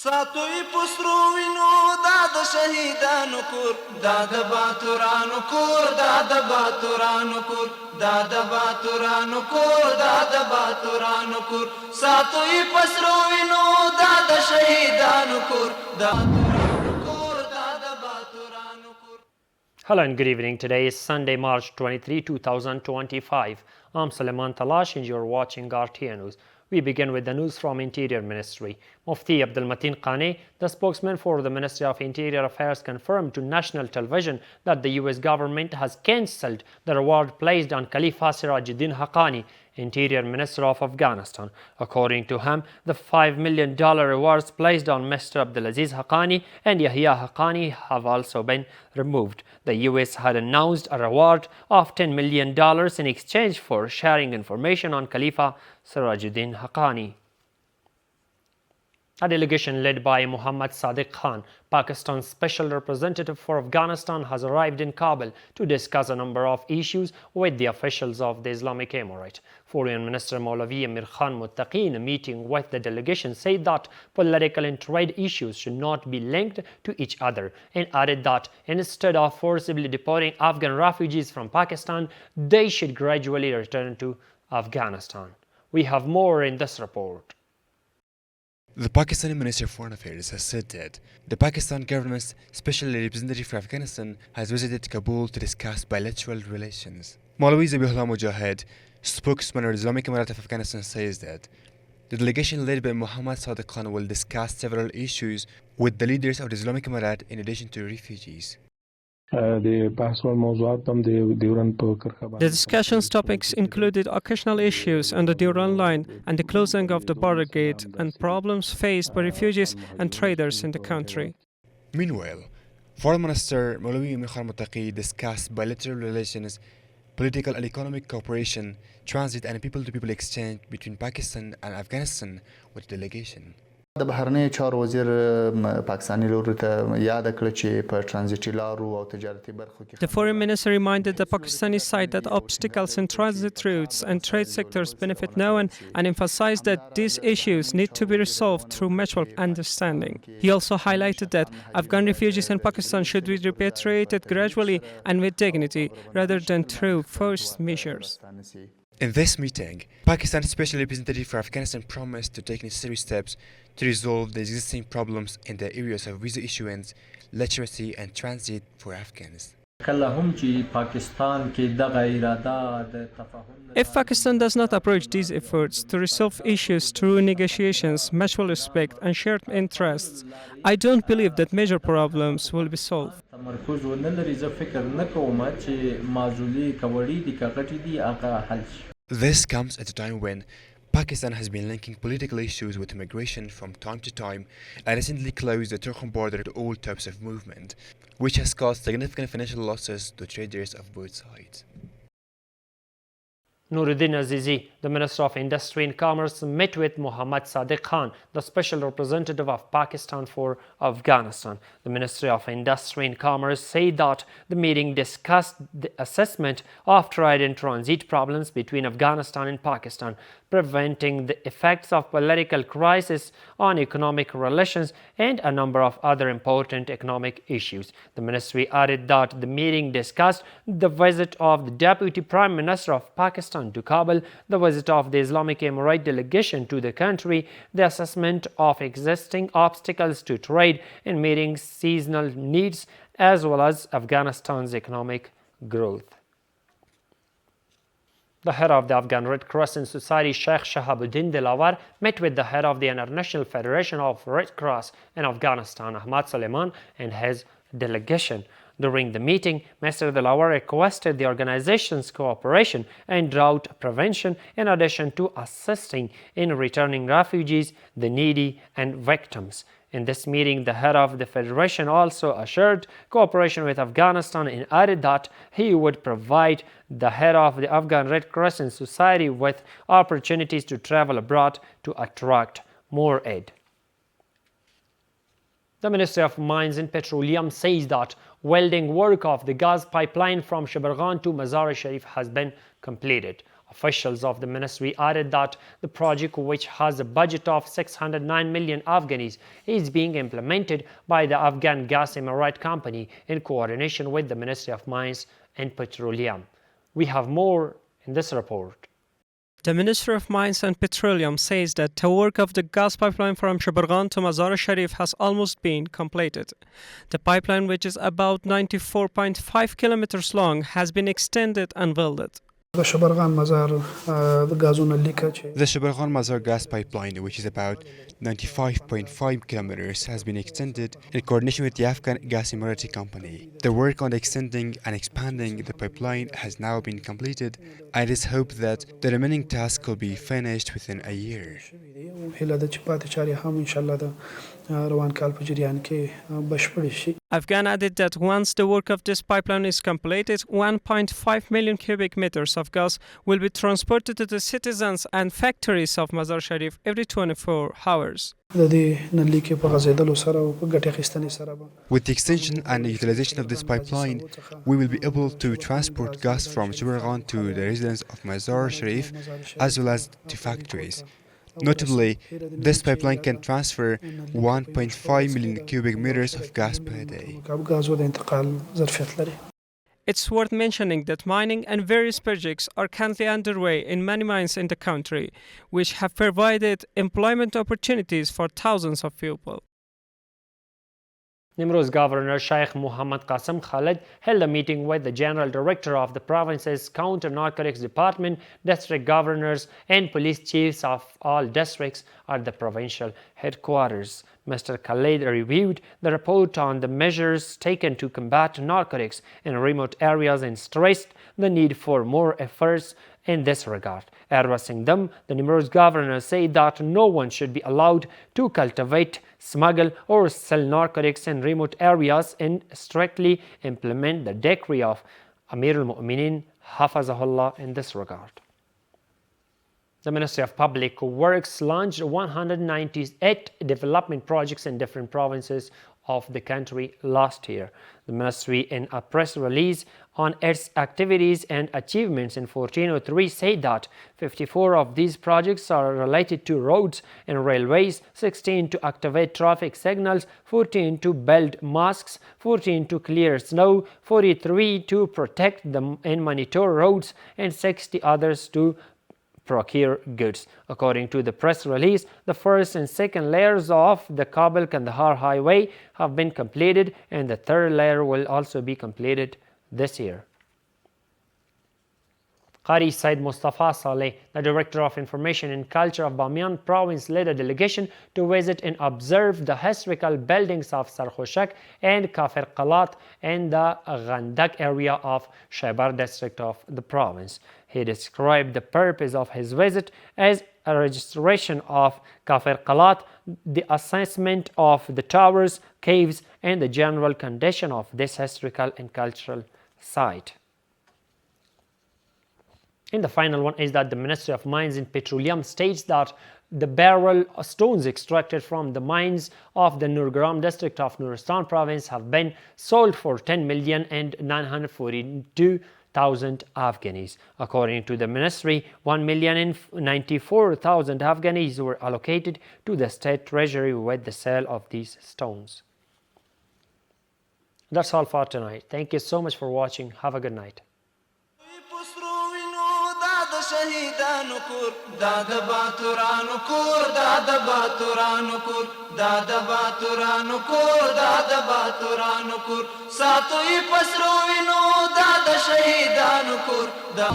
ساتوی پسرو وینو دا د شهیدانو کور دا د باتورانو کور دا د باتورانو کور دا د باتورانو کور دا د باتورانو کور ساتوی پسرو وینو دا د شهیدانو کور دا Hello and good evening. Today is Sunday, March 23, 2025. I'm Suleiman Talash and you're watching RTA News. We begin with the news from Interior Ministry. Mufti Abdul Mateen Qani, the spokesman for the Ministry of Interior Affairs, confirmed to national television that the US government has cancelled the reward placed on Khalifa Sirajuddin Haqqani, Interior Minister of Afghanistan. According to him, the $5 million rewards placed on Mr. Abdulaziz Haqqani and Yahya Haqqani have also been removed. The US had announced a reward of $10 million in exchange for sharing information on Khalifa Sirajuddin Haqqani. A delegation led by Muhammad Sadiq Khan, Pakistan's special representative for Afghanistan, has arrived in Kabul to discuss a number of issues with the officials of the Islamic Emirate. Foreign Minister Maulavi Amir Khan Muttaqi, in a meeting with the delegation, said that political and trade issues should not be linked to each other and added that instead of forcibly deporting Afghan refugees from Pakistan, they should gradually return to Afghanistan. We have more in this report. The Pakistani Minister of Foreign Affairs has said that the Pakistan government's special representative for Afghanistan has visited Kabul to discuss bilateral relations. Maulavi Zabihullah Mujahid, spokesman of the Islamic Emirate of Afghanistan, says that the delegation led by Muhammad Sadiq Khan will discuss several issues with the leaders of the Islamic Emirate in addition to refugees. The discussions topics included occasional issues on the Durand line and the closing of the border gate and problems faced by refugees and traders in the country. Meanwhile, Foreign Minister Maulavi Amir Khan Muttaqi discussed bilateral relations, political and economic cooperation, transit and people-to-people exchange between Pakistan and Afghanistan with the delegation. د بهرنی چارو وزیر پاکستاني لوري ته یاد کړ چې په ترانزیتي لارو او تجارتي برخو کې The foreign minister reminded the Pakistani side that obstacles in transit routes and trade sectors benefit no one and emphasized that these issues need to be resolved through mutual understanding. He also highlighted that Afghan refugees in Pakistan should be repatriated gradually and with dignity rather than through forced measures. In this meeting, Pakistan's special representative for Afghanistan promised to take necessary steps to resolve the existing problems in the areas of visa issuance, literacy and transit for Afghans. If Pakistan does not approach these efforts to resolve issues through negotiations, mutual respect and shared interests, I don't believe that major problems will be solved. This comes at a time when Pakistan has been linking political issues with immigration from time to time and recently closed the Turkmen border to all types of movement, which has caused significant financial losses to traders of both sides. Nuruddin Azizi, the Minister of Industry and Commerce, met with Muhammad Sadiq Khan, the Special Representative of Pakistan for Afghanistan. The Ministry of Industry and Commerce said that the meeting discussed the assessment of trade and transit problems between Afghanistan and Pakistan, preventing the effects of political crisis on economic relations and a number of other important economic issues. The ministry added that the meeting discussed the visit of the Deputy Prime Minister of Pakistan to Kabul, the visit of the Islamic Emirate delegation to the country, the assessment of existing obstacles to trade and meeting seasonal needs, as well as Afghanistan's economic growth. The head of the Afghan Red Crescent Society, Sheikh Shahabuddin Dilawar, met with the head of the International Federation of Red Cross in Afghanistan, Ahmad Suleiman, and his delegation. During the meeting, Mr. Dilawar requested the organization's cooperation in drought prevention in addition to assisting in returning refugees, the needy, and victims. In this meeting, the head of the federation also assured cooperation with Afghanistan and added that he would provide the head of the Afghan Red Crescent Society with opportunities to travel abroad to attract more aid. The Ministry of Mines and Petroleum says that welding work of the gas pipeline from Shabargan to Mazar-e Sharif has been completed. Officials of the ministry added that the project, which has a budget of 609 million Afghanis, is being implemented by the Afghan Gas Emirate Company in coordination with the Ministry of Mines and Petroleum. We have more in this report. The Ministry of Mines and Petroleum says that the work of the gas pipeline from Shabargan to Mazar Sharif has almost been completed. The pipeline, which is about 94.5 kilometers long, has been extended and welded. The Shabargan Mazar gas pipeline, which is about 95.5 kilometers, has been extended in coordination with the Afghan Gas Emirate Company. The work on extending and expanding the pipeline has now been completed, and it is hoped that the remaining task will be finished within a year. Afghan added that once the work of this pipeline is completed, 1.5 million cubic meters of gas will be transported to the citizens and factories of Mazar Sharif every 24 hours. With the extension and utilization of this pipeline, we will be able to transport gas from Shabargan to the residents of Mazar Sharif as well as to factories. Notably, this pipeline can transfer 1.5 million cubic meters of gas per day. It's worth mentioning that mining and various projects are currently underway in many mines in the country, which have provided employment opportunities for thousands of people. Nimroz Governor Sheikh Muhammad Qasim Khalid held a meeting with the General Director of the province's Counter-Narcotics Department, district governors and police chiefs of all districts at the provincial headquarters. Mr. Khalid reviewed the report on the measures taken to combat narcotics in remote areas and stressed the need for more efforts in this regard. Addressing them, the Nimroz governor said that no one should be allowed to cultivate, smuggle or sell narcotics in remote areas and strictly implement the decree of Amir al-Mu'minin Hafazahullah in this regard. The Ministry of Public Works launched 198 development projects in different provinces of the country last year. The ministry, in a press release on its activities and achievements in 1403, said that 54 of these projects are related to roads and railways, 16 to activate traffic signals, 14 to build mosques, 14 to clear snow, 43 to protect and monitor roads, and 60 others to procure goods. According to the press release, the first and second layers of the Kabul-Kandahar highway have been completed, and the third layer will also be completed this year. Qari Said Mustafa Saleh, the Director of Information and Culture of Bamiyan Province, led a delegation to visit and observe the historical buildings of Sarkhoshak and Kafir Qalat in the Ghandak area of Shaibar district of the province. He described the purpose of his visit as a registration of Kafir Qalat, the assessment of the towers, caves, and the general condition of this historical and cultural site. And the final one is that the Ministry of Mines and Petroleum states that the beryl stones extracted from the mines of the Nurgram district of Nuristan province have been sold for 10,942,000 Afghanis. According to the ministry, 1,094,000 Afghanis were allocated to the state treasury with the sale of these stones. That's all for tonight. Thank you so much for watching. Have a good night. شهیدانو کور دا د باتورانو کور دا د باتورانو کور دا د باتورانو کور دا د باتورانو کور ساتوي پسرو وینو دا د شهیدانو کور دا